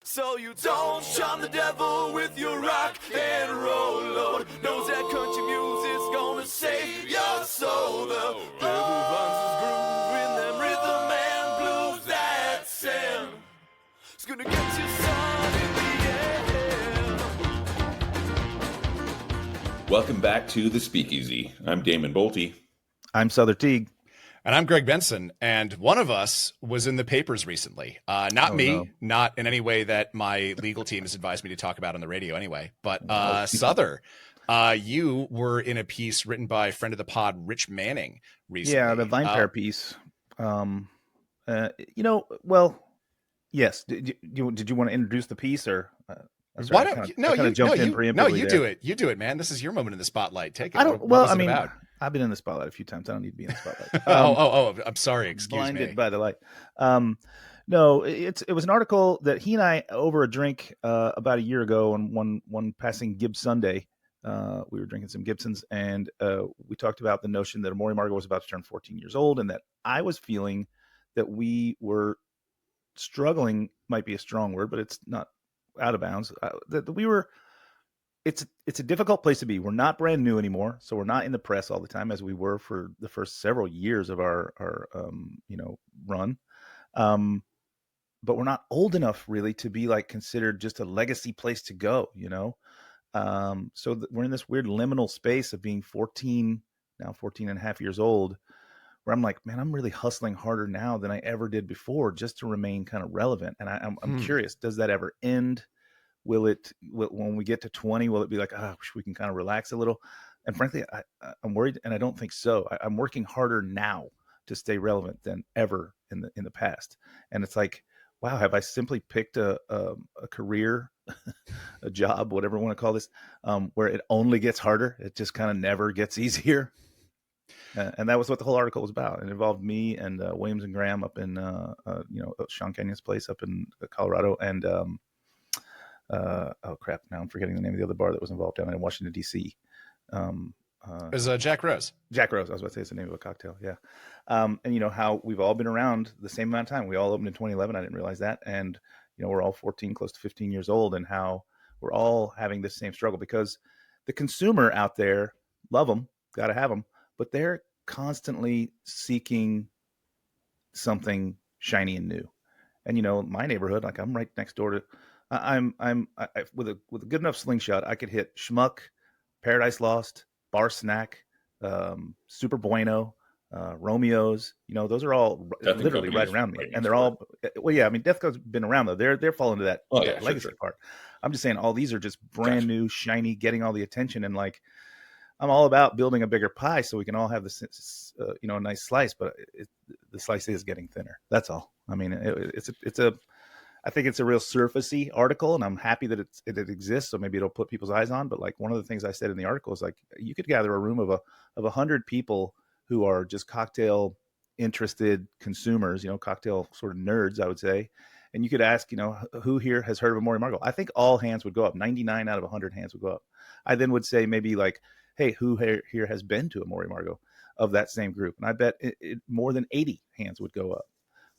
So you don't shun the devil with your rock and roll load. Knows that country music's gonna save your soul. The devil finds his groove in them rhythm and blues that send. It's gonna get you sun in the end. Welcome back to The Speakeasy. I'm Damon Bolte. I'm Sother Teague. And I'm Greg Benson, and one of us was in the papers recently. Not me, no. not in any way that my legal team has advised me to talk about on the radio anyway, but Sother, you were in a piece written by friend of the pod, Rich Manning, recently. Yeah, the VinePair piece. Yes. Did you want to introduce the piece or? Why don't you there. do it? You do it, man. This is your moment in the spotlight. Take it. I don't. What well, was I it mean, about? I've been in the spotlight a few times. I don't need to be in the spotlight. I'm sorry. Excuse me. Blinded by the light. No, it was an article that he and I over a drink about a year ago on one passing Gibbs Sunday. We were drinking some Gibsons, and we talked about the notion that Amori Margot was about to turn 14 years old, and that I was feeling that we were struggling. Might be a strong word, but it's not out of bounds. That we were. It's a difficult place to be. We're not brand new anymore, so we're not in the press all the time as we were for the first several years of our run. But we're not old enough really to be like considered just a legacy place to go, So we're in this weird liminal space of being 14 and a half years old, where I'm like, man, I'm really hustling harder now than I ever did before just to remain kind of relevant. And I'm curious, does that ever end? When we get to 20, will it be like, we can kind of relax a little? And frankly, I'm worried, and I don't think so. I'm working harder now to stay relevant than ever in the past. And it's like, wow, have I simply picked a career, a job, whatever you want to call this, where it only gets harder? It just kind of never gets easier. And that was what the whole article was about. It involved me and Williams and Graham up in Sean Kenyon's place up in Colorado, and oh crap! Now I'm forgetting the name of the other bar that was involved down in Washington D.C. It was Jack Rose. Jack Rose. I was about to say it's the name of a cocktail. Yeah. And how we've all been around the same amount of time. We all opened in 2011. I didn't realize that. And we're all 14, close to 15 years old, and how we're all having this same struggle because the consumer out there, love them, got to have them, but they're constantly seeking something shiny and new. And my neighborhood, like I'm right next door to. I with a good enough slingshot, I could hit Schmuck, Paradise Lost, Bar Snack, Super Bueno, Romeo's. Those are all literally right around me, and they're all. Well, yeah, I mean, Death Co's been around though. They're falling into that legacy part. I'm just saying, all these are just brand new, shiny, getting all the attention, and like, I'm all about building a bigger pie so we can all have this, a nice slice. But the slice is getting thinner. That's all. I mean, I think it's a real surfacey article, and I'm happy that it exists. So maybe it'll put people's eyes on. But like one of the things I said in the article is like, you could gather a room of 100 people who are just cocktail interested consumers, cocktail sort of nerds, I would say. And you could ask, who here has heard of Amori Margot? I think all hands would go up. 99 out of 100 hands would go up. I then would say maybe like, hey, who here has been to Amori Margot of that same group? And I bet more than 80 hands would go up.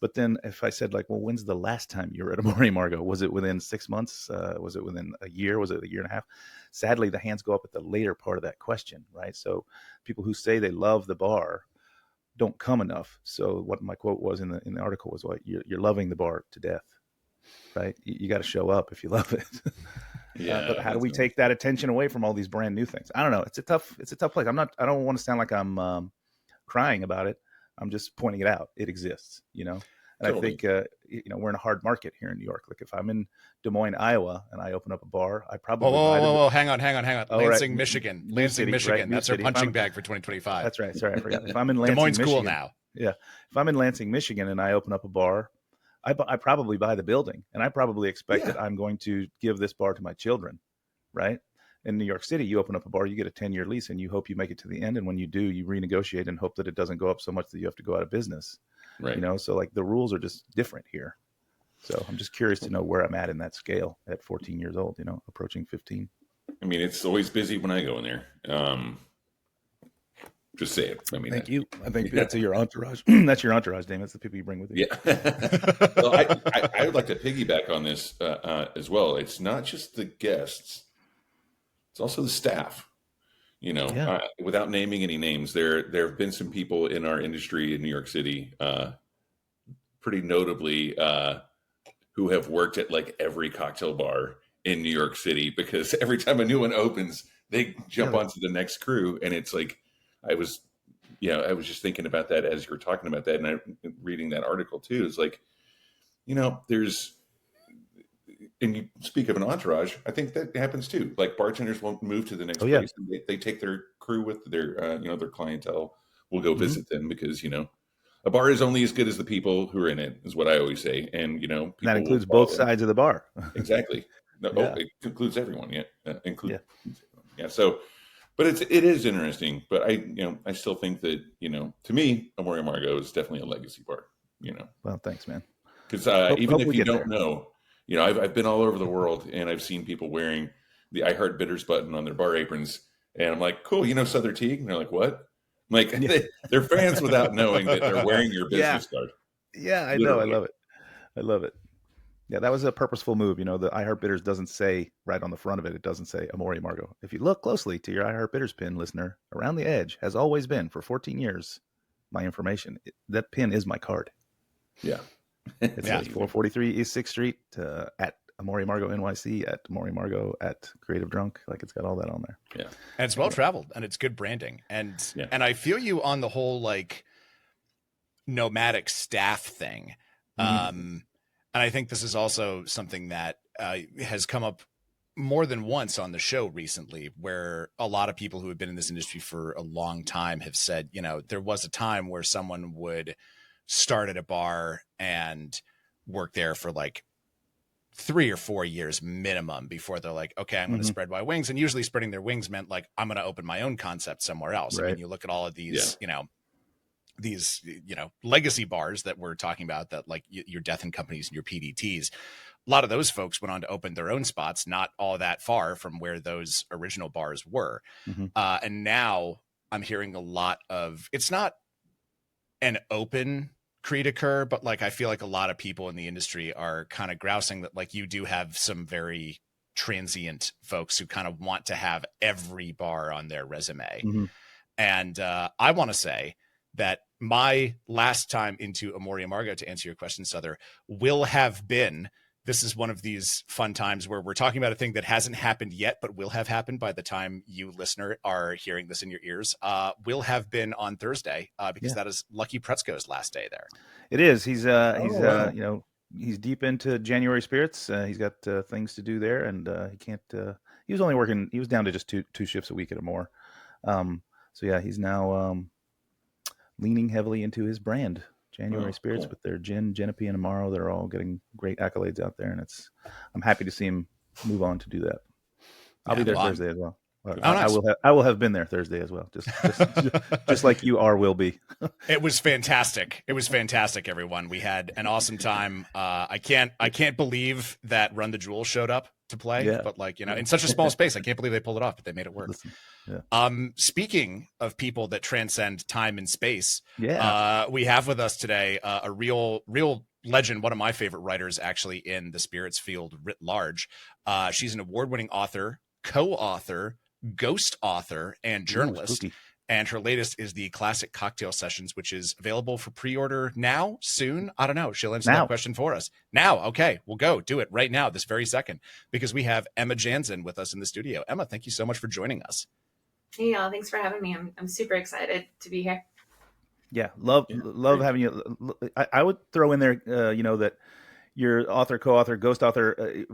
But then if I said like, well, when's the last time you were at Amori Margot? Was it within 6 months? Was it within a year? Was it a year and a half? Sadly, the hands go up at the later part of that question, right? So people who say they love the bar don't come enough. So what my quote was in the article was, well, you're loving the bar to death, right? You got to show up if you love it. Yeah. But how do we take that attention away from all these brand new things? I don't know. It's a tough place. I don't want to sound like I'm crying about it. I'm just pointing it out. It exists, And totally. I think, we're in a hard market here in New York. Like if I'm in Des Moines, Iowa, and I open up a bar, I probably hang on. Oh, Lansing, right. Michigan. Lansing, Michigan. Right. That's our punching bag for 2025. That's right. Sorry, I forgot. If I'm in Lansing, Des Moines, Michigan, cool now. Yeah. If I'm in Lansing, Michigan, and I open up a bar, I probably buy the building, and I probably expect that I'm going to give this bar to my children, right? In New York City, you open up a bar, you get a 10-year lease, and you hope you make it to the end. And when you do, you renegotiate and hope that it doesn't go up so much that you have to go out of business. Right. So like the rules are just different here. So I'm just curious to know where I'm at in that scale at 14 years old, approaching 15. I mean, it's always busy when I go in there. Just say it. I mean, Thank you. I think that's your entourage. That's your entourage, Damon. That's the people you bring with you. Yeah. Well, I would like to piggyback on this as well. It's not just the guests; it's also the staff. Yeah. Without naming any names, there have been some people in our industry in New York City, pretty notably, who have worked at like every cocktail bar in New York City, because every time a new one opens, they jump onto the next crew, and it's like I was just thinking about that as you were talking about that, and I reading that article too. It's like, there's, and you speak of an entourage, I think that happens too. Like bartenders won't move to the next place. And they take their crew with their, their clientele will go visit them, because, a bar is only as good as the people who are in it, is what I always say. And, people that includes both sides of the bar. Exactly. No, it includes everyone. Yeah. So, but it is interesting, but I still think that, to me, Amore Amargo is definitely a legacy bar, Well, thanks, man. Because even if you don't know, I've been all over the world, and I've seen people wearing the I Heart Bitters button on their bar aprons, and I'm like, cool, Sother Teague? And they're like, what? I'm like, they're fans without knowing that they're wearing your business card. Yeah, I know. I love it. Yeah, that was a purposeful move. The I Heart Bitters doesn't say right on the front of it. It doesn't say Amore Amargo. If you look closely to your I Heart Bitters pin, listener, around the edge has always been, for 14 years, my information. That pin is my card. Yeah. It says 443 East 6th Street at Amore Amargo NYC, at Amore Amargo at Creative Drunk. Like, it's got all that on there. Yeah. And it's well traveled, and it's good branding. And I feel you on the whole like nomadic staff thing. And I think this is also something that has come up more than once on the show recently, where a lot of people who have been in this industry for a long time have said, there was a time where someone would start at a bar and work there for like 3 or 4 years minimum before they're like, okay, I'm going to spread my wings. And usually spreading their wings meant like, I'm going to open my own concept somewhere else. Right. I mean, you look at all of these, these, legacy bars that we're talking about, that like your Death and Companies and your PDTs, a lot of those folks went on to open their own spots, not all that far from where those original bars were. And now I'm hearing a lot of, it's not an open cri de coeur, but like I feel like a lot of people in the industry are kind of grousing that like you do have some very transient folks who kind of want to have every bar on their resume. And I want to say that my last time into Amore Amargo, to answer your question, Sother, will have been, this is one of these fun times where we're talking about a thing that hasn't happened yet, but will have happened by the time you, listener, are hearing this in your ears, will have been on Thursday, because that is Lucky Pretzko's last day there. It is. He's he's deep into January spirits. He's got things to do there, and he can't. He was only working. He was down to just two shifts a week at Amore. So yeah, he's now leaning heavily into his brand, January Spirits, with their gin, Genepi, and Amaro. They're all getting great accolades out there, and I'm happy to see him move on to do that. I'll be there Thursday as well. Nice. I will have been there Thursday as well. Just like you will be. It was fantastic. It was fantastic, everyone. We had an awesome time. I can't believe that Run the Jewel showed up to play, but like, in such a small space, I can't believe they pulled it off, but they made it work. Speaking of people that transcend time and space, we have with us today a real legend, one of my favorite writers actually in the spirits field writ large. She's an award-winning author, co-author, ghost author, and journalist. And her latest is the Classic Cocktail Sessions, which is available for pre-order now, soon. I don't know. She'll answer that question for us. Now, okay, we'll go do it right now, this very second, because we have Emma Janzen with us in the studio. Emma, thank you so much for joining us. Hey, y'all. Thanks for having me. I'm super excited to be here. Yeah, love having you. I would throw in there, that your author, co-author, ghost author,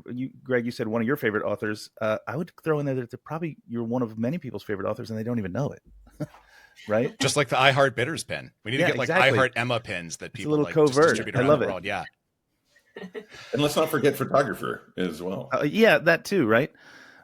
Greg, you said one of your favorite authors. I would throw in there that probably you're one of many people's favorite authors, and they don't even know it. Right? Just like the I Heart Bitters pin. We need to get like I Heart Emma pins that people it's a little like covert. distribute around the world. Yeah. And let's not forget photographer as well. That too, right?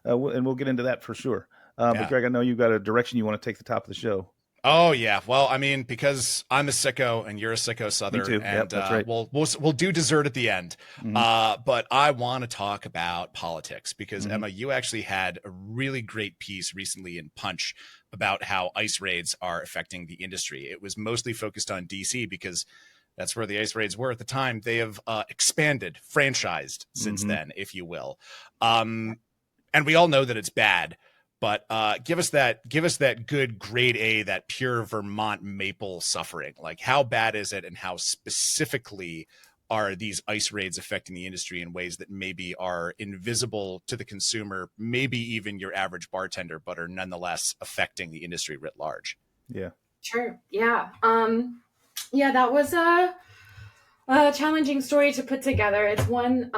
And we'll get into that for sure. But Greg, I know you've got a direction you want to take the top of the show. Oh yeah. Well, I mean, because I'm a sicko and you're a sicko, Me Sother, too. Yep, and that's right. we'll do dessert at the end. Hmm. But I want to talk about politics because Hmm. Emma, you actually had a really great piece recently in Punch about how ICE raids are affecting the industry. It was mostly focused on DC because that's where the ICE raids were at the time. They have expanded, franchised since Hmm. then, if you will. And we all know that it's bad. But give us that good grade A, that pure Vermont maple suffering. Like, how bad is it, and how specifically are these ICE raids affecting the industry in ways that maybe are invisible to the consumer, maybe even your average bartender, but are nonetheless affecting the industry writ large? Yeah. Sure. Yeah. Yeah, that was a challenging story to put together. It's one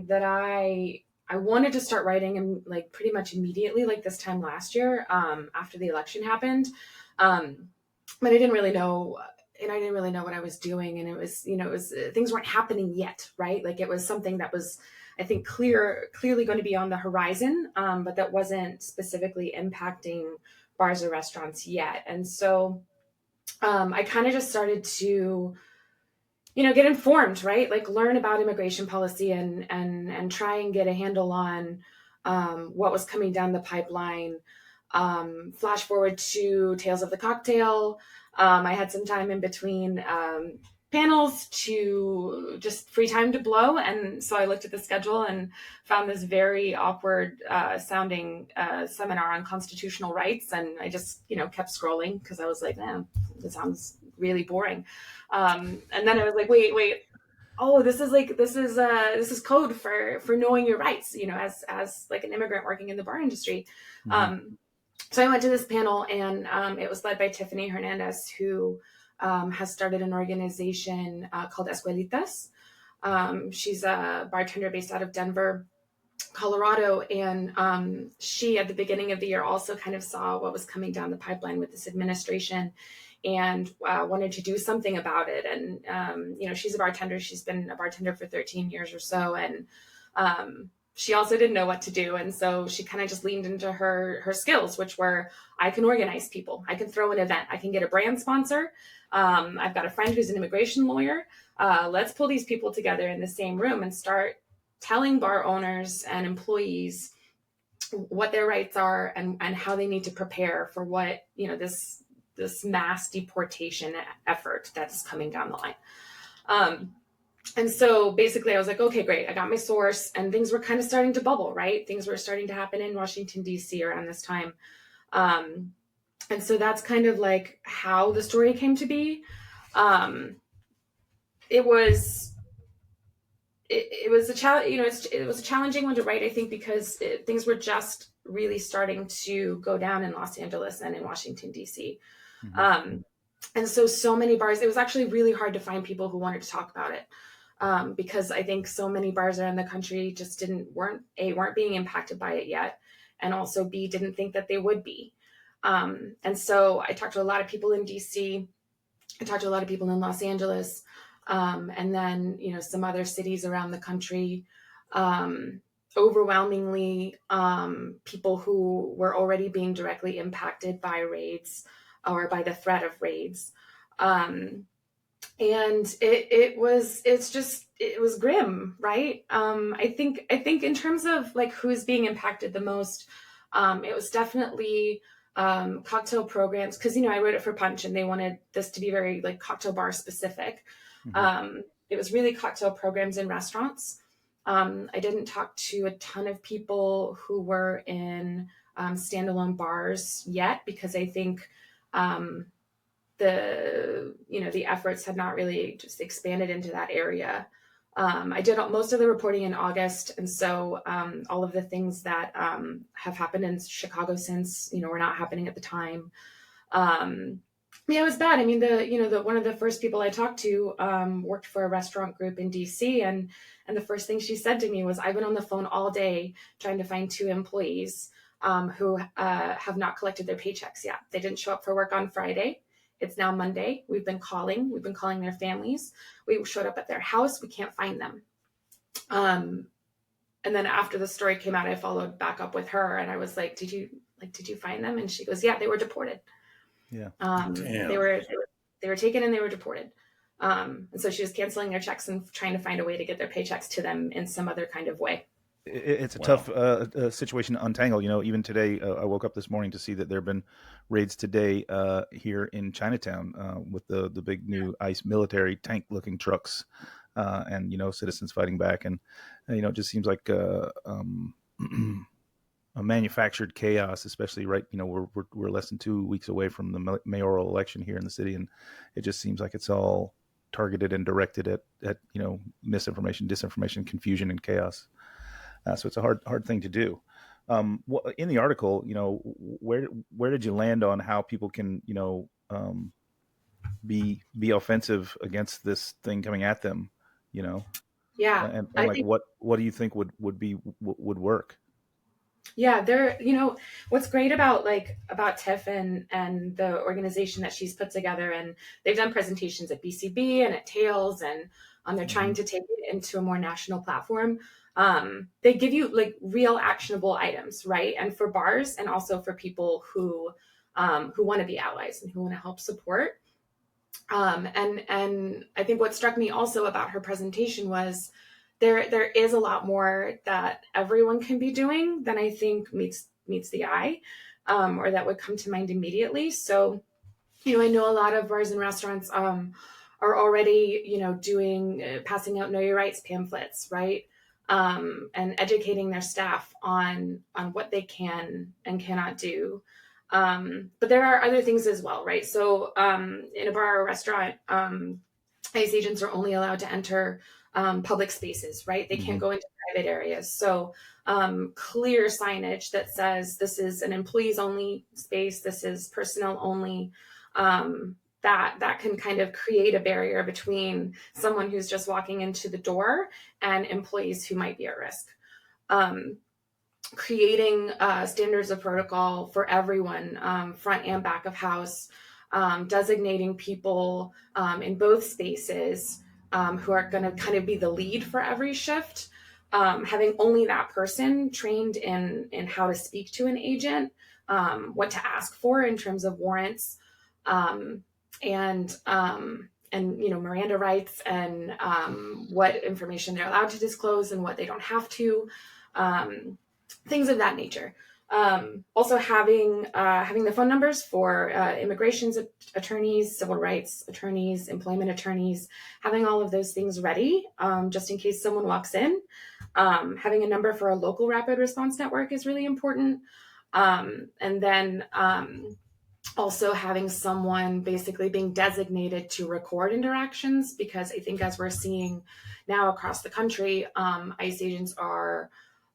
that I wanted to start writing and like pretty much immediately, like this time last year, after the election happened. Um, but I didn't really know, and I didn't really know what I was doing, and it was, it was things weren't happening yet, right? Like it was something that was, I think, clearly going to be on the horizon, but that wasn't specifically impacting bars or restaurants yet. And so I kind of just started to get informed, right? Like learn about immigration policy and try and get a handle on what was coming down the pipeline. Flash forward to Tales of the Cocktail. I had some time in between panels to just free time to blow, and so I looked at the schedule and found this very awkward sounding seminar on constitutional rights, and I just kept scrolling because I was like, man, this sounds really boring. And then I was like, wait, oh, this is code for knowing your rights, as like an immigrant working in the bar industry. Hmm. So I went to this panel, and it was led by Tiffany Hernandez, who has started an organization called Escuelitas. She's a bartender based out of Denver, Colorado, and she, at the beginning of the year, also kind of saw what was coming down the pipeline with this administration, and wanted to do something about it. And she's a bartender. She's been a bartender for 13 years or so, and she also didn't know what to do, and so she kind of just leaned into her skills, which were, I can organize people, I can throw an event, I can get a brand sponsor. I've got a friend who's an immigration lawyer. Let's pull these people together in the same room and start telling bar owners and employees what their rights are, and how they need to prepare for what this mass deportation effort that's coming down the line. And so basically I was like, okay, great. I got my source, and things were kind of starting to bubble, right? Things were starting to happen in Washington, D.C. around this time. And so that's kind of like how the story came to be. It was a challenge, it was a challenging one to write, I think, because things were just really starting to go down in Los Angeles and in Washington, D.C. Hmm. And so many bars, it was actually really hard to find people who wanted to talk about it. Because I think so many bars around the country just weren't being impacted by it yet, and also B, didn't think that they would be. And so I talked to a lot of people in DC, I talked to a lot of people in Los Angeles, and then some other cities around the country. Overwhelmingly, people who were already being directly impacted by raids or by the threat of raids. And it was grim, right? I think in terms of like who's being impacted the most, it was definitely cocktail programs, because I wrote it for Punch and they wanted this to be very like cocktail bar specific. Hmm. It was really cocktail programs in restaurants. I didn't talk to a ton of people who were in standalone bars yet, because I think the efforts had not really just expanded into that area. I did most of the reporting in August, and so all of the things that have happened in Chicago since were not happening at the time. Yeah, it was bad. I mean, the one of the first people I talked to worked for a restaurant group in DC, and the first thing she said to me was, "I've been on the phone all day trying to find 2 employees who have not collected their paychecks yet. They didn't show up for work on Friday. It's now Monday. We've been calling their families. We showed up at their house. We can't find them." And then after the story came out, I followed back up with her, and I was like, did you find them?" And she goes, "Yeah, they were deported." Yeah. Damn. They were taken and they were deported. And so she was canceling their checks and trying to find a way to get their paychecks to them in some other kind of way. It's a Wow. tough situation to untangle. You know, even today, I woke up this morning to see that there have been raids today here in Chinatown with the big new ICE military tank looking trucks, and you know, citizens fighting back, and you know, it just seems like a manufactured chaos, especially right. You know, we're less than 2 weeks away from the mayoral election here in the city, and it just seems like it's all targeted and directed at you know, misinformation, disinformation, confusion, and chaos. So it's a hard thing to do. In the article, you know, where did you land on how people can, you know, be offensive against this thing coming at them, you know? Yeah. And I like, think, what do you think would work? yeah, there, you know, what's great about Tiff and the organization that she's put together, and they've done presentations at BCB and at Tails, and they're trying to take it into a more national platform. They give you like real actionable items, right? And for bars, and also for people who want to be allies and who want to help support. And I think what struck me also about her presentation was there is a lot more that everyone can be doing than I think meets the eye, or that would come to mind immediately. So, you know, I know a lot of bars and restaurants are already, you know, doing passing out Know Your Rights pamphlets, right? And educating their staff on what they can and cannot do. But there are other things as well, right? So in a bar or restaurant, ICE agents are only allowed to enter public spaces, right? They can't go into private areas. So clear signage that says this is an employees only space, this is personnel only. That can kind of create a barrier between someone who's just walking into the door and employees who might be at risk. Creating standards of protocol for everyone, front and back of house, designating people in both spaces who are going to kind of be the lead for every shift, having only that person trained in how to speak to an agent, what to ask for in terms of warrants, and you know, Miranda rights, and what information they're allowed to disclose and what they don't have to. Things of that nature. Also having the phone numbers for immigration attorneys, civil rights attorneys, employment attorneys, having all of those things ready just in case someone walks in. Having a number for a local rapid response network is really important. And then also having someone basically being designated to record interactions, because I think as we're seeing now across the country, ICE agents are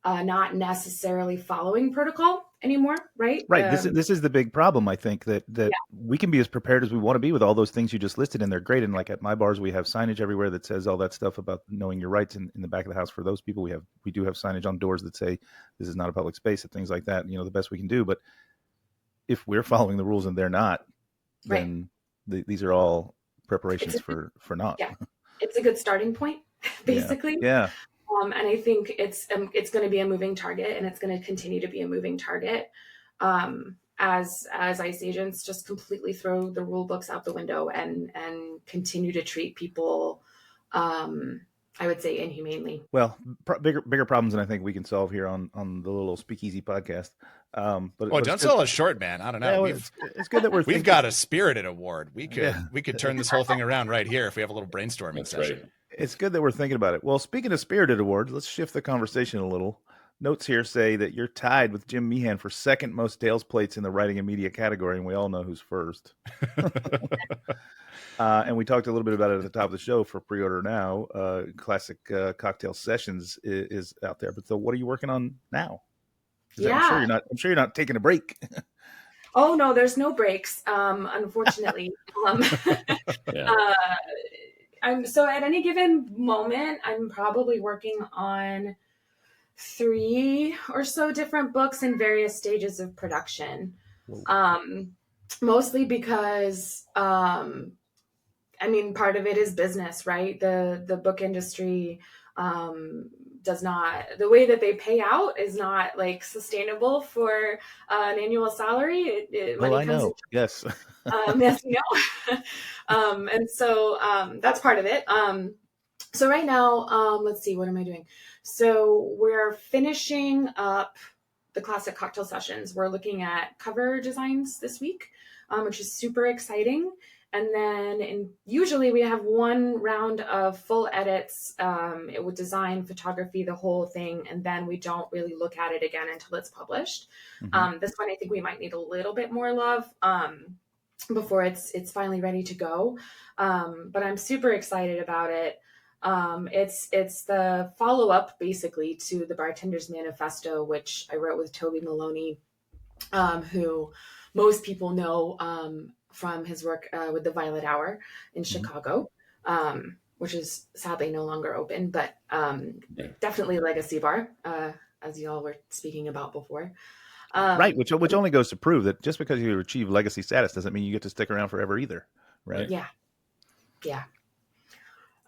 not necessarily following protocol anymore, right? Right. This is the big problem. I think that we can be as prepared as we want to be with all those things you just listed, and they're great. And like at my bars, we have signage everywhere that says all that stuff about knowing your rights in the back of the house. For those people, we do have signage on doors that say this is not a public space and things like that. You know, the best we can do. But if we're following the rules and they're not, then these are all preparations for not. Yeah, it's a good starting point, basically. Yeah. And I think it's going to be a moving target, and it's going to continue to be a moving target as ICE agents just completely throw the rule books out the window and continue to treat people, I would say, inhumanely. Well, bigger problems than I think we can solve here on the little Speakeasy podcast. But don't sell us short, man. I don't know. Yeah, it's good that we've got a Spirited Award. We could turn this whole thing around right here if we have a little brainstorming session. Right. It's good that we're thinking about it. Well, speaking of Spirited Awards, let's shift the conversation a little. Notes here say that you're tied with Jim Meehan for second most Tales plates in the writing and media category, and we all know who's first. And we talked a little bit about it at the top of the show for pre-order now. Classic Cocktail Sessions is out there. But so what are you working on now? I'm sure you're not taking a break. Oh no, there's no breaks. Unfortunately. So at any given moment, I'm probably working on 3 or so different books in various stages of production. Mostly because, part of it is business, right? The book industry, the way that they pay out is not like sustainable for an annual salary. Money I comes know. in. Yes. Yes, you know. And so that's part of it. So right now, let's see, what am I doing? So we're finishing up the classic cocktail sessions. We're looking at cover designs this week, which is super exciting. And then usually we have one round of full edits. It would design, photography, the whole thing, and then we don't really look at it again until it's published. This one, I think we might need a little bit more love before it's finally ready to go. But I'm super excited about it. It's the follow-up basically to the Bartender's Manifesto, which I wrote with Toby Maloney, who most people know from his work with the Violet Hour in Chicago, which is sadly no longer open, but definitely a legacy bar, as you all were speaking about before. Right, which only goes to prove that just because you achieve legacy status doesn't mean you get to stick around forever either, right? Yeah.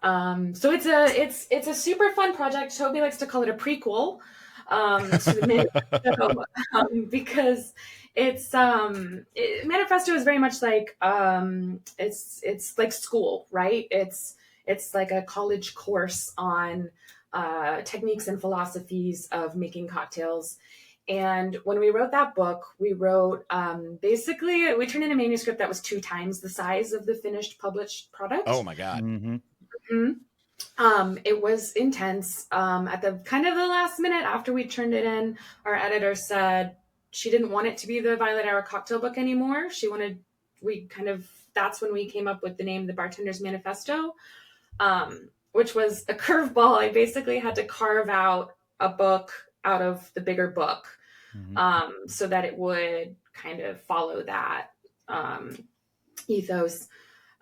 So it's a super fun project. Toby likes to call it a prequel to the Manifesto, because Manifesto is very much like it's like school, right? It's like a college course on techniques and philosophies of making cocktails. And when we wrote that book, we wrote basically we turned in a manuscript that was 2 times the size of the finished published product. Oh my God. It was intense. At the kind of the last minute after we turned it in, our editor said she didn't want it to be the Violet Hour cocktail book anymore. That's when we came up with the name, The Bartender's Manifesto, which was a curveball. I basically had to carve out a book out of the bigger book, so that it would kind of follow that ethos.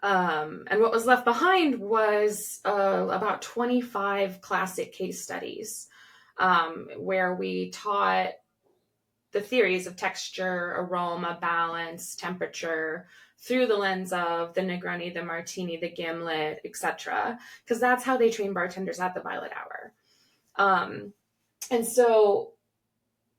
And what was left behind was about 25 classic case studies, where we taught the theories of texture, aroma, balance, temperature through the lens of the Negroni, the Martini, the Gimlet, etc. Because that's how they train bartenders at the Violet Hour. And so,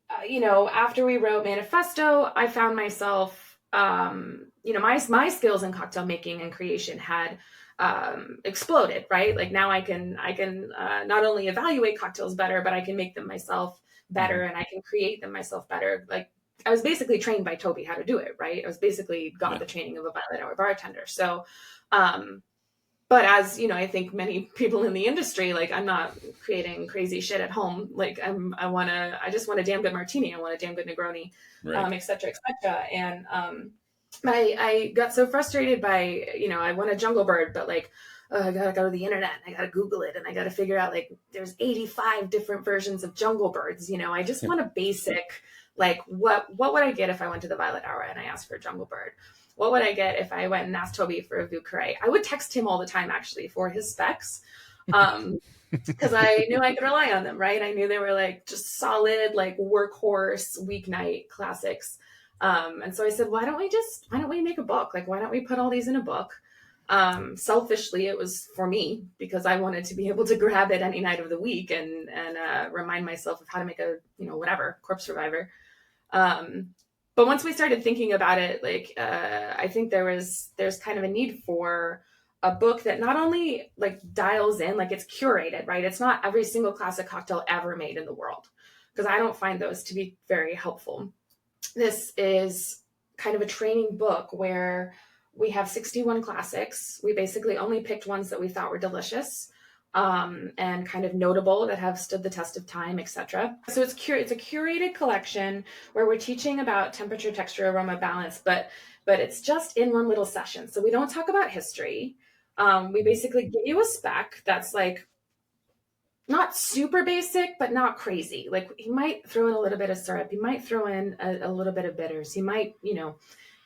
after we wrote Manifesto, I found myself, my skills in cocktail making and creation had exploded, right? Like now I can not only evaluate cocktails better, but I can make them myself better, and I can create them myself better. Like I was basically trained by Toby how to do it, right? I was basically got the training of a Violet Hour bartender. So, but as you know, I think many people in the industry, like I'm not creating crazy shit at home. Like I just want a damn good martini. I want a damn good Negroni, et cetera, et cetera. And I got so frustrated by, I want a Jungle Bird, but like, I gotta go to the internet and I gotta Google it and I gotta figure out like there's 85 different versions of Jungle Birds. I just want a basic, like what would I get if I went to the Violet Hour and I asked for a Jungle Bird? What would I get if I went and asked Toby for a Vieux Carré? I would text him all the time actually for his specs. Because I knew I could rely on them, right? I knew they were like just solid, like workhorse weeknight classics. And so I said, why don't we make a book? Like, why don't we put all these in a book? Selfishly, it was for me because I wanted to be able to grab it any night of the week and remind myself of how to make a, corpse reviver. But once we started thinking about it, like, I think there's kind of a need for a book that not only like dials in, like it's curated, right? It's not every single classic cocktail ever made in the world, because I don't find those to be very helpful. This is kind of a training book where we have 61 classics. We basically only picked ones that we thought were delicious, and kind of notable, that have stood the test of time, etc. So it's a curated collection where we're teaching about temperature, texture, aroma, balance, but it's just in one little session. So we don't talk about history. We basically give you a spec that's like not super basic, but not crazy. Like he might throw in a little bit of syrup. He might throw in a little bit of bitters. He might,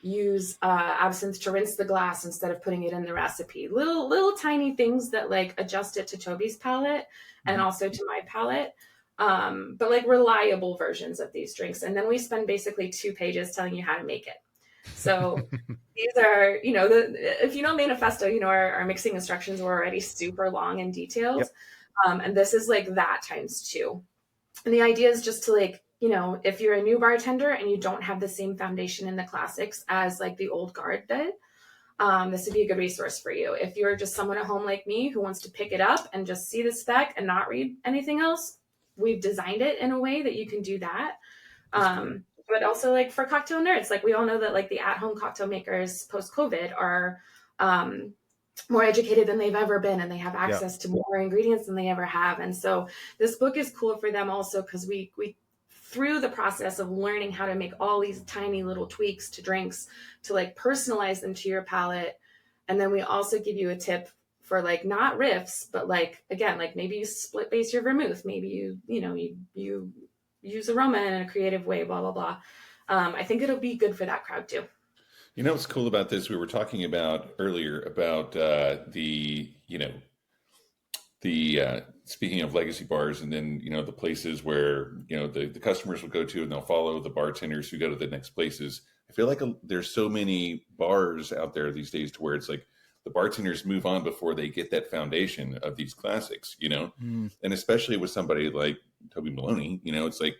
use absinthe to rinse the glass instead of putting it in the recipe. Little tiny things that like adjust it to Toby's palate and also to my palate. But like reliable versions of these drinks. And then we spend basically 2 pages telling you how to make it. So these are, if you know Manifesto, our mixing instructions were already super long and detailed. Yep. And this is like that times two. And the idea is just to like, if you're a new bartender and you don't have the same foundation in the classics as like the old guard did, this would be a good resource for you. If you're just someone at home like me who wants to pick it up and just see the spec and not read anything else, we've designed it in a way that you can do that. But also like for cocktail nerds, like we all know that like the at-home cocktail makers post-COVID are more educated than they've ever been, and they have access to more ingredients than they ever have. And so this book is cool for them also because we through the process of learning how to make all these tiny little tweaks to drinks to like personalize them to your palate. And then we also give you a tip for like not riffs, but like, again, like maybe you split base your vermouth, maybe you use aroma in a creative way, blah, blah, blah. I think it'll be good for that crowd too. You know what's cool about this? We were talking about earlier about speaking of legacy bars, and then the places where the customers will go to, and they'll follow the bartenders who go to the next places. I feel like there's so many bars out there these days to where it's like the bartenders move on before they get that foundation of these classics, and especially with somebody like Toby Maloney, it's like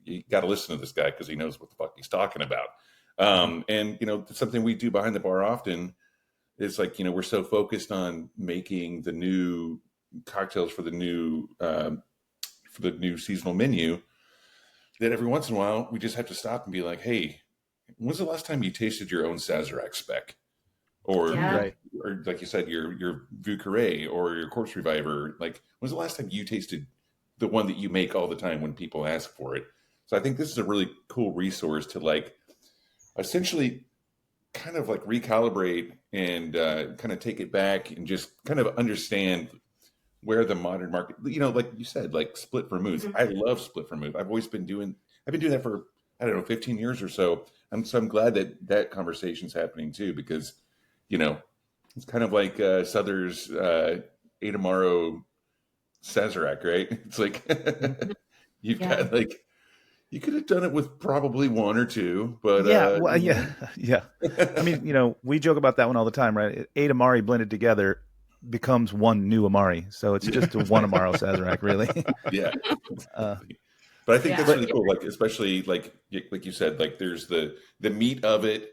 you got to listen to this guy because he knows what the fuck he's talking about. And something we do behind the bar often is like, we're so focused on making the new cocktails for the new seasonal menu that every once in a while we just have to stop and be like, hey, when's the last time you tasted your own Sazerac spec? Or, or like you said, your Vieux Carré or your Corpse Reviver. Like, when's the last time you tasted the one that you make all the time when people ask for it? So I think this is a really cool resource to like essentially kind of like recalibrate and kind of take it back and just kind of understand where the modern market, like you said, like split vermouth. I love split vermouth. I've been doing that for, 15 years or so. I'm glad that conversation's happening too, because, it's kind of like Sother's Adamaro Sazerac, right? It's like, you've got like, you could have done it with probably one or two, but yeah. I mean, we joke about that one all the time, right? 8 Amari blended together becomes one new Amari, so it's just a one Amaro Sazerac, really. Yeah. But I think that's really cool. Like, especially like you said, like there's the meat of it,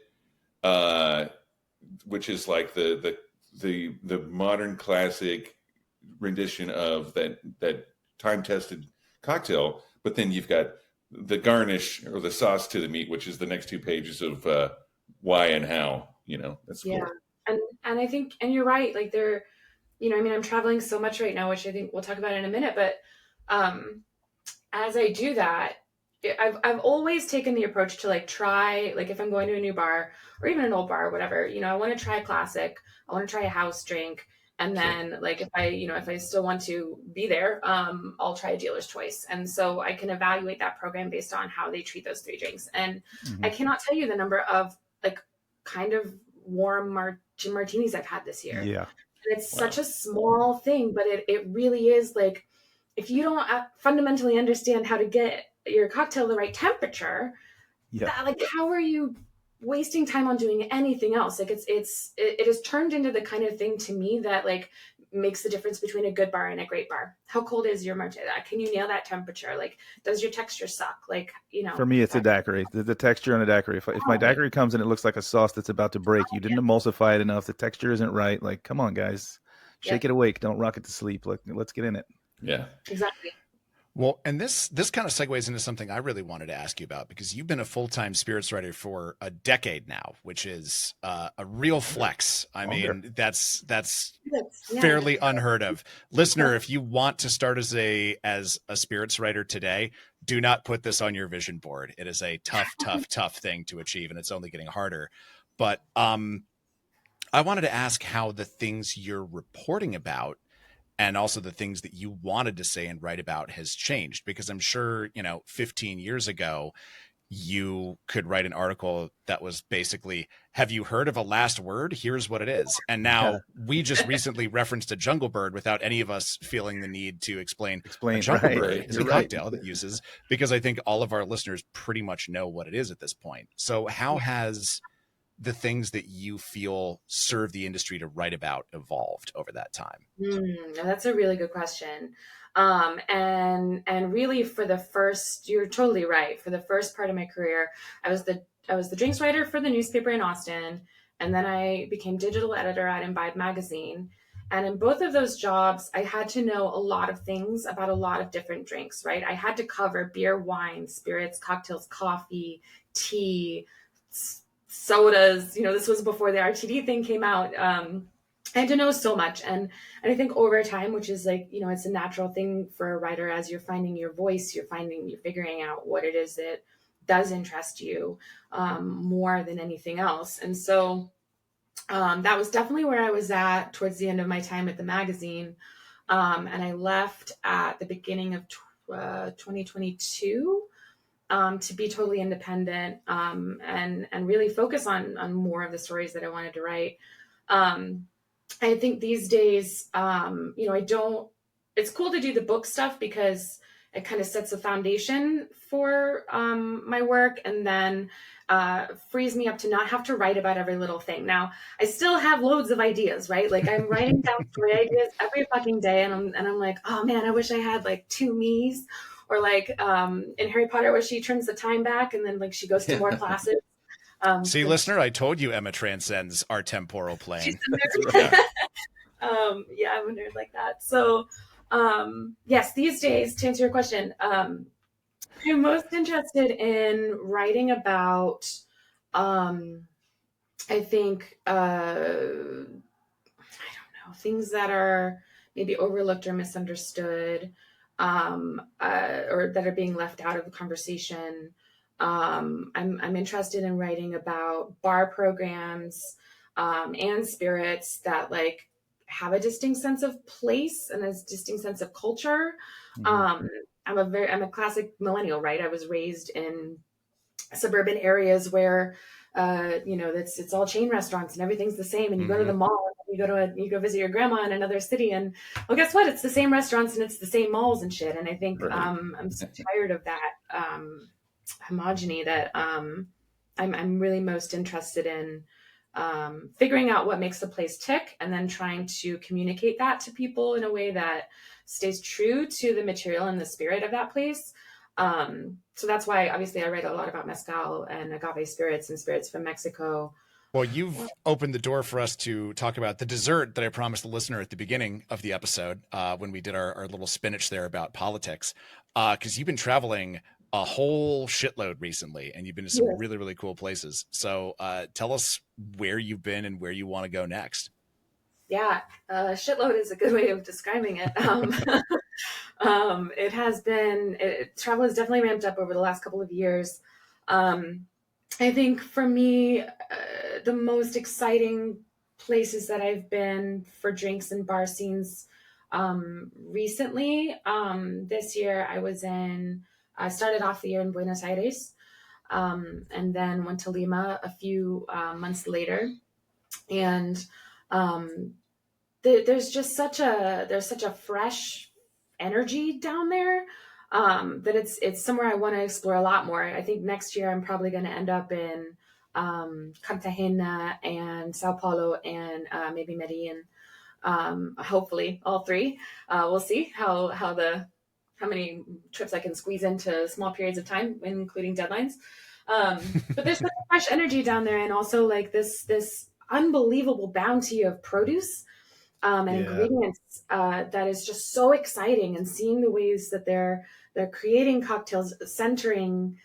which is like the modern classic rendition of that time tested cocktail. But then you've got the garnish or the sauce to the meat, which is the next 2 pages of why and how. That's cool. And I think, and you're right. Like I'm traveling so much right now, which I think we'll talk about in a minute. But as I do that, I've always taken the approach to like try, like if I'm going to a new bar or even an old bar or whatever, I want to try a classic, I want to try a house drink. And then like if I still want to be there, I'll try a dealer's choice. And so I can evaluate that program based on how they treat those 3 drinks. And I cannot tell you the number of like kind of warm martinis I've had this year. Yeah. And it's such a small thing, but it really is like, if you don't fundamentally understand how to get your cocktail the right temperature, like how are you wasting time on doing anything else? Like it has turned into the kind of thing to me that like makes the difference between a good bar and a great bar. How cold is your martini? Can you nail that temperature? Like, does your texture suck? Like, for me, it's a daiquiri. The texture on a daiquiri. If my daiquiri comes and it looks like a sauce that's about to break, you didn't emulsify it enough. The texture isn't right. Like, come on, guys, shake it awake. Don't rock it to sleep. Let's get in it. Yeah, exactly. Well, and this kind of segues into something I really wanted to ask you about, because you've been a full-time spirits writer for a decade now, which is a real flex. I mean, that's fairly unheard of. Listener, if you want to start as a spirits writer today, do not put this on your vision board. It is a tough thing to achieve, and it's only getting harder. But I wanted to ask how the things you're reporting about and also the things that you wanted to say and write about has changed, because I'm sure, 15 years ago, you could write an article that was basically, have you heard of a last word? Here's what it is. And now we just recently referenced a jungle bird without any of us feeling the need to explain a jungle bird is a cocktail that uses, because I think all of our listeners pretty much know what it is at this point. So how has the things that you feel serve the industry to write about evolved over that time? That's a really good question. And really for the first, you're totally right. For the first part of my career, I was the drinks writer for the newspaper in Austin, and then I became digital editor at Imbibe magazine. And in both of those jobs, I had to know a lot of things about a lot of different drinks, right? I had to cover beer, wine, spirits, cocktails, coffee, tea, sodas. This was before the RTD thing came out. I had to know so much. And I think over time, which is like, it's a natural thing for a writer, as you're finding your voice, you're figuring out what it is that does interest you more than anything else. And so that was definitely where I was at towards the end of my time at the magazine. And I left at the beginning of 2022 to be totally independent and really focus on more of the stories that I wanted to write. I think these days, it's cool to do the book stuff because it kind of sets a foundation for my work, and then frees me up to not have to write about every little thing. Now, I still have loads of ideas, right? Like I'm writing down story ideas every fucking day, and I'm like, oh man, I wish I had like two me's, or like in Harry Potter where she turns the time back and then like she goes to more classes. See, listener, I told you Emma transcends our temporal plane. Yeah, I'm a nerd like that. So, yes, these days, to answer your question, I'm most interested in writing about, I think, I don't know, things that are maybe overlooked or misunderstood, or that are being left out of the conversation. I'm interested in writing about bar programs and spirits that like have a distinct sense of place and a distinct sense of culture. I'm a classic millennial, right? I was raised in suburban areas where it's all chain restaurants and everything's the same, and you go to the mall, and you go visit your grandma in another city, and well, guess what, it's the same restaurants and it's the same malls and shit. And I think I'm so tired of that homogeny that I'm really most interested in figuring out what makes the place tick, and then trying to communicate that to people in a way that stays true to the material and the spirit of that place. So that's why obviously I write a lot about mezcal and agave spirits and spirits from Mexico. Well, you've opened the door for us to talk about the dessert that I promised the listener at the beginning of the episode when we did our little spinach there about politics, because you've been traveling a whole shitload recently, and you've been to some really, really cool places. So tell us where you've been and where you want to go next. Yeah, shitload is a good way of describing it. It has been, travel has definitely ramped up over the last couple of years. I think for me, the most exciting places that I've been for drinks and bar scenes recently, this year I started off the year in Buenos Aires, and then went to Lima a few months later. And there's such a fresh energy down there that it's somewhere I want to explore a lot more. I think next year I'm probably going to end up in Cartagena and Sao Paulo and maybe Medellin. Hopefully all three. We'll see how many trips I can squeeze into small periods of time, including deadlines. But there's such a fresh energy down there, and also like this unbelievable bounty of produce and ingredients that is just so exciting. And seeing the ways that they're creating cocktails centering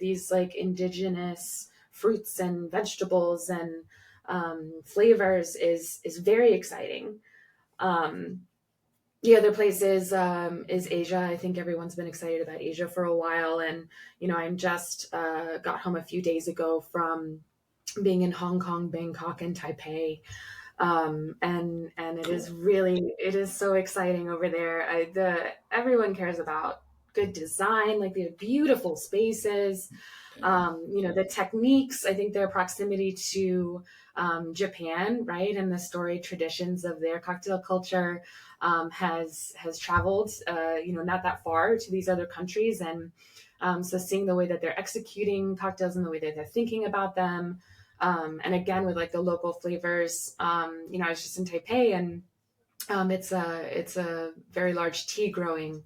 these like indigenous fruits and vegetables and flavors is very exciting. The other place is Asia. I think everyone's been excited about Asia for a while, and I'm just got home a few days ago from being in Hong Kong, Bangkok, and Taipei. And it is so exciting over there. Everyone cares about good design, like they have beautiful spaces, the techniques. I think their proximity to Japan, right, and the storied traditions of their cocktail culture has traveled, not that far to these other countries, and So seeing the way that they're executing cocktails and the way that they're thinking about them. And again, with like the local flavors, I was just in Taipei, and it's a very large tea growing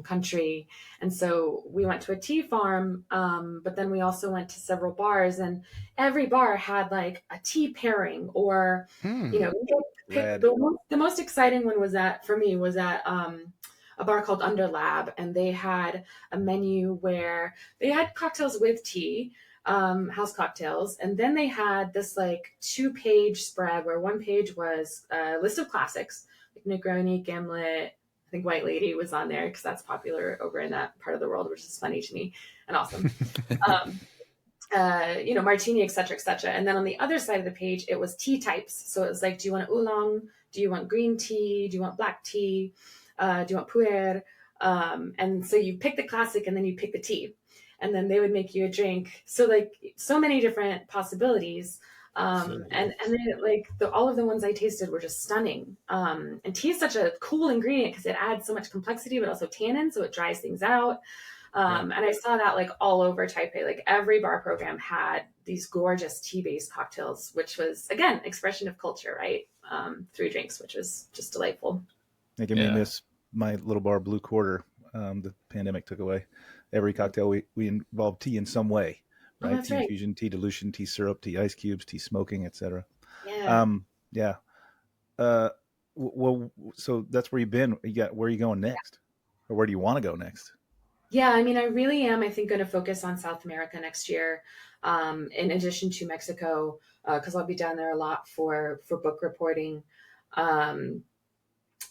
country, and so we went to a tea farm, but then we also went to several bars, and every bar had like a tea pairing, or Rad. the most exciting one was that for me was at a bar called Under Lab, and they had a menu where they had cocktails with tea, house cocktails, and then they had this like 2-page spread where one page was a list of classics like Negroni, Gimlet. I think White Lady was on there because that's popular over in that part of the world, which is funny to me and awesome. Martini, et cetera, et cetera. And then on the other side of the page, it was tea types. So it was like, do you want oolong? Do you want green tea? Do you want black tea? Do you want pu'er? And so you pick the classic and then you pick the tea. And then they would make you a drink. So like so many different possibilities. And then like all of the ones I tasted were just stunning. And tea is such a cool ingredient because it adds so much complexity, but also tannin, so it dries things out. And I saw that like all over Taipei. Like every bar program had these gorgeous tea-based cocktails, which was again expression of culture, right? Through drinks, which was just delightful. Making me miss my little bar Blue Quarter. The pandemic took away. Every cocktail we involved tea in some way, right? That's tea right. infusion, tea dilution, tea syrup, tea ice cubes, tea smoking, etc. Yeah. Well, so that's where you've been. Where are you going next, or where do you want to go next? Yeah, I mean, I really am, I think, going to focus on South America next year, in addition to Mexico, because I'll be down there a lot for book reporting. And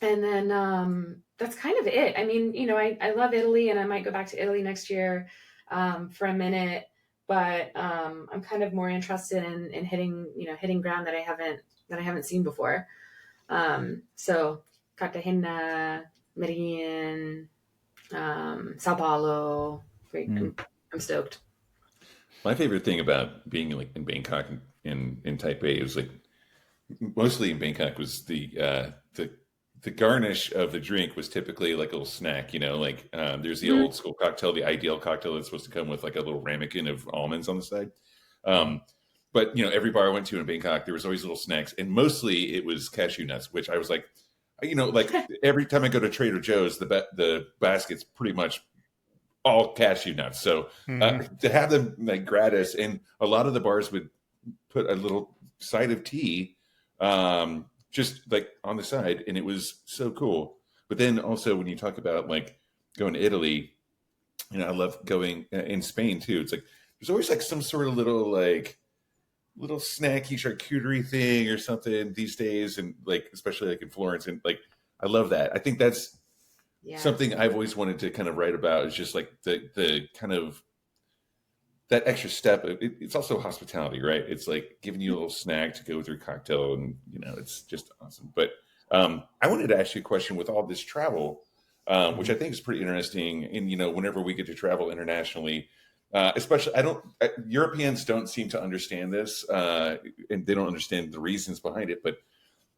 then that's kind of it. I mean, I love Italy, and I might go back to Italy next year for a minute, but I'm kind of more interested in hitting ground that I haven't seen before. So Cartagena, Medellin, Sao Paulo. I'm stoked. My favorite thing about being like in Bangkok and in Taipei was like mostly in Bangkok was the garnish of the drink was typically like a little snack, like there's the old school cocktail, the ideal cocktail that's supposed to come with like a little ramekin of almonds on the side. But every bar I went to in Bangkok, there was always little snacks, and mostly it was cashew nuts, which I was like, like every time I go to Trader Joe's, the basket's pretty much all cashew nuts. So to have them like gratis, and a lot of the bars would put a little side of tea, just like on the side, and it was so cool. But then also when you talk about like going to Italy, I love going in Spain too. It's like there's always like some sort of little snacky charcuterie thing or something these days, and like especially like in Florence, and like I love that. I think that's something I've always wanted to kind of write about, is just like the kind of that extra step. It's also hospitality, right? It's like giving you a little snack to go with your cocktail, and it's just awesome. But I wanted to ask you a question with all this travel, which I think is pretty interesting. And whenever we get to travel internationally, especially Europeans don't seem to understand this, and they don't understand the reasons behind it, but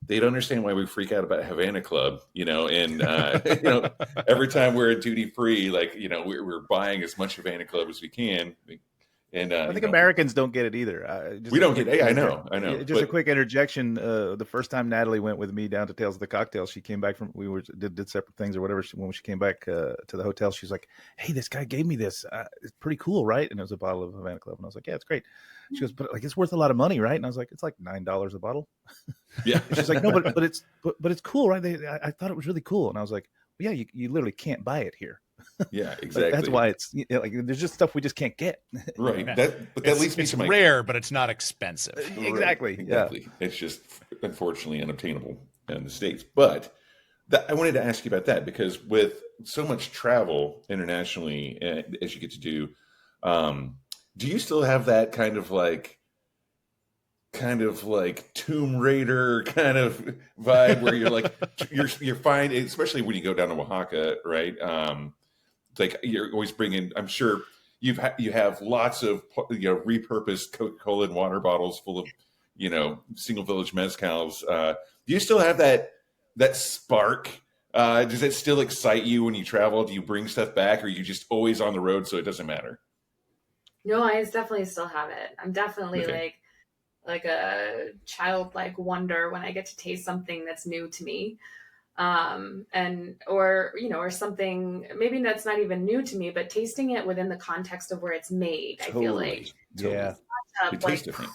they don't understand why we freak out about Havana Club, and every time we're at duty free, like we're buying as much Havana Club as we can. And I think Americans don't get it either. We don't get it. I know. Just a quick interjection. The first time Natalie went with me down to Tales of the Cocktail, she came back from, did separate things or whatever. When she came back to the hotel, she's like, "Hey, this guy gave me this. It's pretty cool, right?" And it was a bottle of Havana Club, and I was like, "Yeah, it's great." She goes, "But like, it's worth a lot of money, right?" And I was like, "It's like $9 a bottle." Yeah. And she's like, "No, but it's cool, right?" I thought it was really cool, and I was like, "Well, yeah, you literally can't buy it here." Yeah, exactly. That's why it's like there's just stuff we just can't get. Right. That leads me to my rare, but it's not expensive. Exactly. Right. Exactly. Yeah. It's just unfortunately unobtainable in the States. But I wanted to ask you about that, because with so much travel internationally, as you get to do you still have that kind of like Tomb Raider kind of vibe where you're like you're fine, especially when you go down to Oaxaca, right? Like you're always bringing, I'm sure you have lots of repurposed Coca-Cola and water bottles full of single village mezcals. Do you still have that spark Does it still excite you when you travel? Do you bring stuff back, or are you just always on the road, so it doesn't matter? No, I definitely still have it. I'm definitely Okay. like a childlike wonder when I get to taste something that's new to me. And or or something maybe that's not even new to me, but tasting it within the context of where it's made, I feel like Totally. Totally. Yeah. It tastes like different.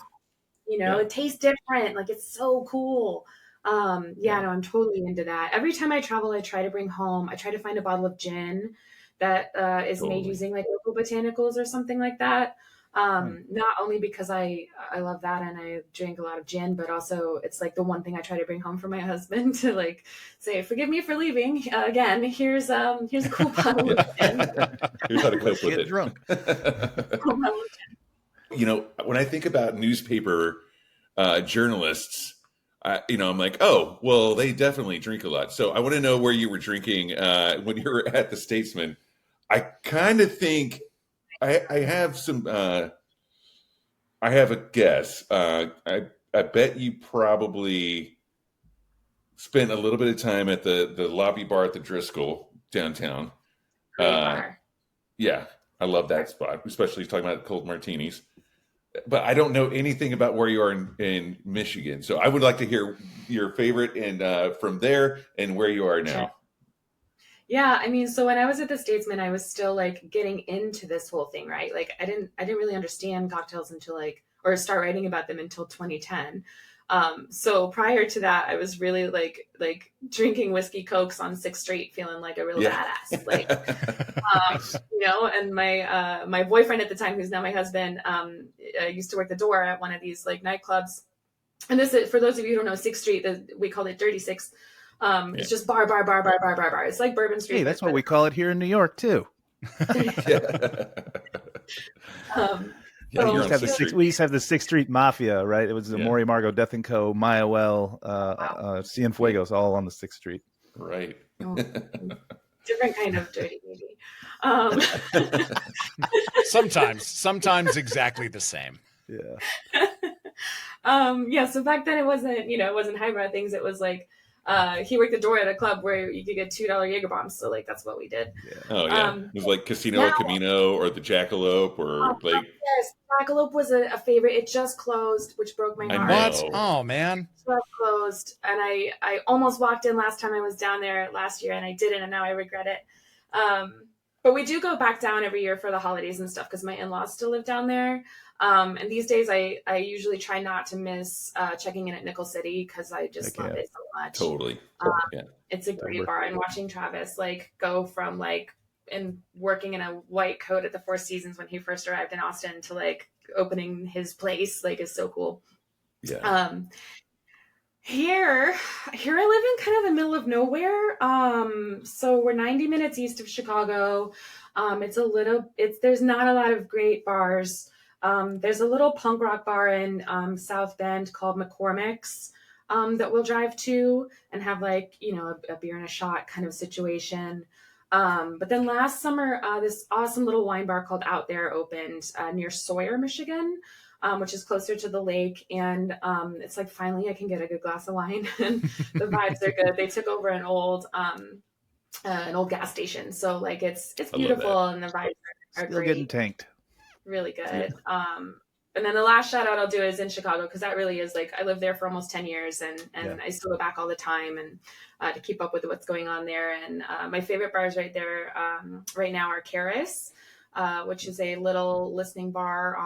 it tastes different, like it's so cool. Yeah. No, I'm totally into that. Every time I travel, I try to bring home, I try to find a bottle of gin that is made Totally. using like local botanicals or something like that. Right. Not only because I love that and I drink a lot of gin, but also it's like the one thing I try to bring home for my husband to like say, forgive me for leaving again. Here's a cool bottle of gin. Here's how to cope Let's with get it. drunk. Cool bottle of gin. When I think about newspaper journalists, I'm like, oh, well, they definitely drink a lot. So I want to know where you were drinking when you were at the Statesman. I kind of think I have some. I have a guess. I bet you probably spent a little bit of time at the lobby bar at the Driscoll downtown. Great Uh, bar. yeah, I love that spot, especially talking about cold martinis. But I don't know anything about where you are in Michigan, so I would like to hear your favorite and from there and where you are now. Yeah, I mean, so when I was at the Statesman, I was still like getting into this whole thing, right? Like I didn't really understand cocktails until or start writing about them until 2010. So prior to that, I was really like drinking whiskey cokes on 6th Street, feeling like a real badass, like And my boyfriend at the time, who's now my husband, used to work the door at one of these like nightclubs. And this is, for those of you who don't know, 6th Street, we called it Dirty Six. It's just bar. It's like Bourbon Street. Hey, that's what we call it here in New York too. Yeah, we you're used on to have 6th Street. we used to have the 6th Street Mafia, right? It was the Yeah. Maury Margo, Death and Co, Maya Well, Cienfuegos, all on the 6th Street. Right. Different kind of dirty, maybe. Sometimes exactly the same. Yeah. So back then it wasn't highbrow things. It was like he worked the door at a club where you could get $2 Jaeger bombs. So like that's what we did. Yeah. Oh yeah, it was like Casino El Camino or the Jackalope or like. Yes, Jackalope was a favorite. It just closed, which broke my heart. What? Oh man. Just closed, and I almost walked in last time I was down there last year, and I didn't, and now I regret it. But we do go back down every year for the holidays and stuff because my in-laws still live down there. And these days I usually try not to miss checking in at Nickel City because I just love it so much. Totally. Yeah. It's a great bar, and watching Travis like go from like and working in a white coat at the Four Seasons when he first arrived in Austin to like opening his place like is so cool. Yeah. Here I live in kind of the middle of nowhere. So we're 90 minutes east of Chicago. There's not a lot of great bars. There's a little punk rock bar in South Bend called McCormick's that we'll drive to and have like, a beer and a shot kind of situation. But then last summer, this awesome little wine bar called Out There opened near Sawyer, Michigan, which is closer to the lake. And it's like, finally I can get a good glass of wine and the vibes are good. They took over an old gas station. So like it's beautiful and the vibes are Still great. getting tanked. Really good. And then the last shout out I'll do is in Chicago because that really is like I lived there for almost 10 years and I still go back all the time and to keep up with what's going on there. And my favorite bars right there right now are Karis, which is a little listening bar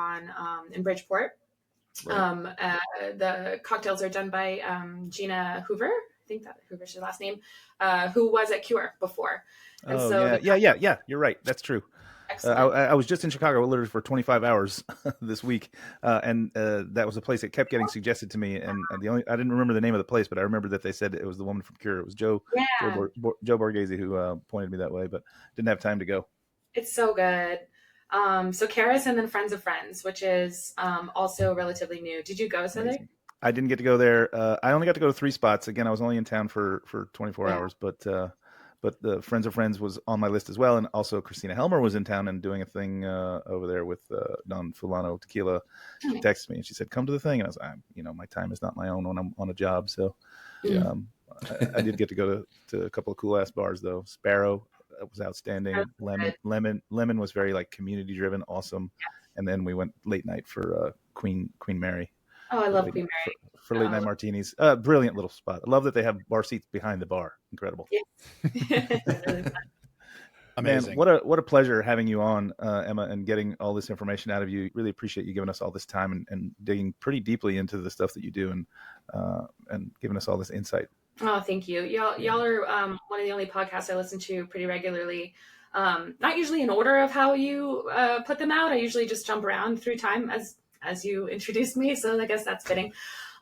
in Bridgeport. Right. The cocktails are done by Gina Hoover. I think that Hoover's her last name, who was at Cure before. And yeah. You're right. That's true. I was just in Chicago literally for 25 hours this week, and that was a place that kept getting suggested to me. And I didn't remember the name of the place, but I remember that they said it was the woman from Cure. It was Joe Borghese who pointed me that way, but didn't have time to go. It's so good. So Karis and then Friends of Friends, which is also relatively new. Did you go, Sother? I didn't get to go there. I only got to go to 3 spots. Again, I was only in town for 24 hours, but the Friends of Friends was on my list as well. And also Christina Helmer was in town and doing a thing over there with Don Fulano Tequila. She texted me and she said, come to the thing. And I was like, my time is not my own when I'm on a job. So I did get to go to a couple of cool ass bars though. Sparrow was outstanding. Lemon was very like community driven, awesome. And then we went late night for Queen Mary. Oh, I love Queen Mary. For late night martinis. Brilliant little spot. I love that they have bar seats behind the bar. Incredible. Yeah. Amazing. Man, what a pleasure having you on, Emma, and getting all this information out of you. Really appreciate you giving us all this time and digging pretty deeply into the stuff that you do and giving us all this insight. Oh, thank you. Y'all are one of the only podcasts I listen to pretty regularly. Not usually in order of how you put them out. I usually just jump around through time as you introduced me, so I guess that's fitting.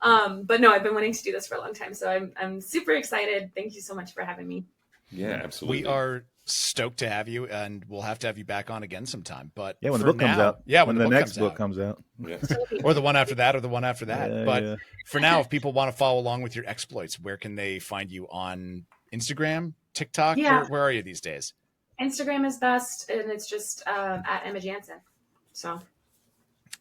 But no, I've been wanting to do this for a long time, so I'm super excited. Thank you so much for having me. Yeah, absolutely. We are stoked to have you, and we'll have to have you back on again sometime. But yeah, when the book comes out. Yeah, when the next book comes out. Yeah. Or the one after that, or the one after that. Yeah, but yeah. For now, if people want to follow along with your exploits, where can they find you on Instagram, TikTok? Yeah. Where are you these days? Instagram is best, and it's just at Emma Janzen. So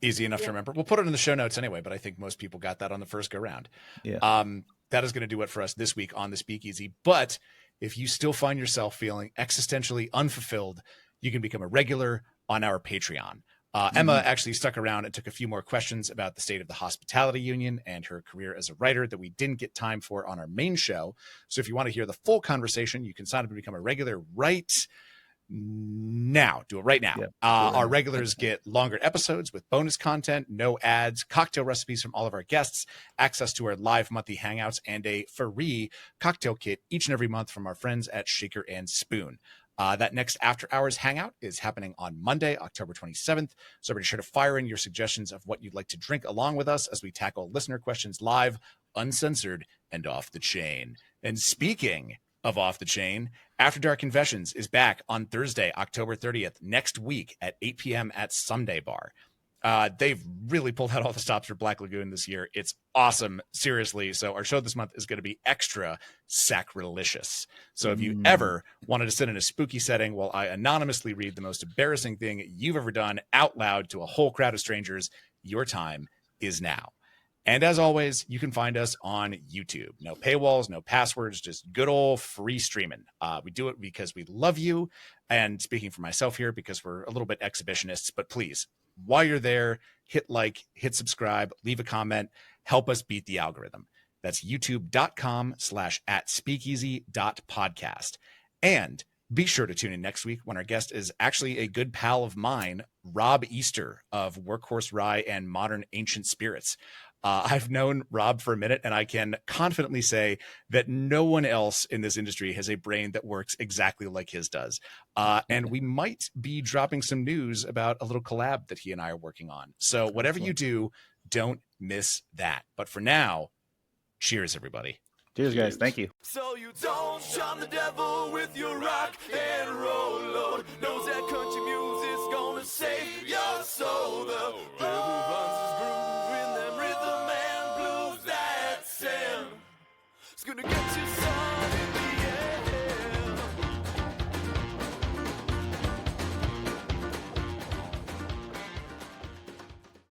Easy enough to remember. We'll put it in the show notes anyway, but I think most people got that on the first go round. Yeah. That is going to do it for us this week on the Speakeasy. But if you still find yourself feeling existentially unfulfilled, you can become a regular on our Patreon. Emma actually stuck around and took a few more questions about the state of the hospitality union and her career as a writer that we didn't get time for on our main show. So if you want to hear the full conversation, you can sign up and become a regular right now. Do it right now. Yep. Our regulars get longer episodes with bonus content, no ads, cocktail recipes from all of our guests, access to our live monthly hangouts, and a free cocktail kit each and every month from our friends at Shaker and Spoon. That next After Hours hangout is happening on Monday, October 27th. So be sure to fire in your suggestions of what you'd like to drink along with us as we tackle listener questions live, uncensored, and off the chain. And speaking of off the chain, After Dark Confessions is back on Thursday, October 30th, next week at 8 p.m. at Sunday Bar. They've really pulled out all the stops for Black Lagoon this year. It's awesome, seriously. So our show this month is going to be extra sacrilegious. So if you ever wanted to sit in a spooky setting while I anonymously read the most embarrassing thing you've ever done out loud to a whole crowd of strangers, your time is now. And as always, you can find us on YouTube. No paywalls, no passwords, just good old free streaming. We do it because we love you. And speaking for myself here, because we're a little bit exhibitionists, but please, while you're there, hit like, hit subscribe, leave a comment, help us beat the algorithm. That's youtube.com/@speakeasy.podcast. And be sure to tune in next week when our guest is actually a good pal of mine, Rob Easter of Workhorse Rye and Modern Ancient Spirits. I've known Rob for a minute, and I can confidently say that no one else in this industry has a brain that works exactly like his does. And we might be dropping some news about a little collab that he and I are working on. So whatever you do, don't miss that. But for now, cheers, everybody. Cheers, guys. Thank you. So you don't shun the devil with your rock and roll, Lord. Knows that country music's gonna save your soul. The devil runs his groove in them rhythm and blues that sing. It's gonna get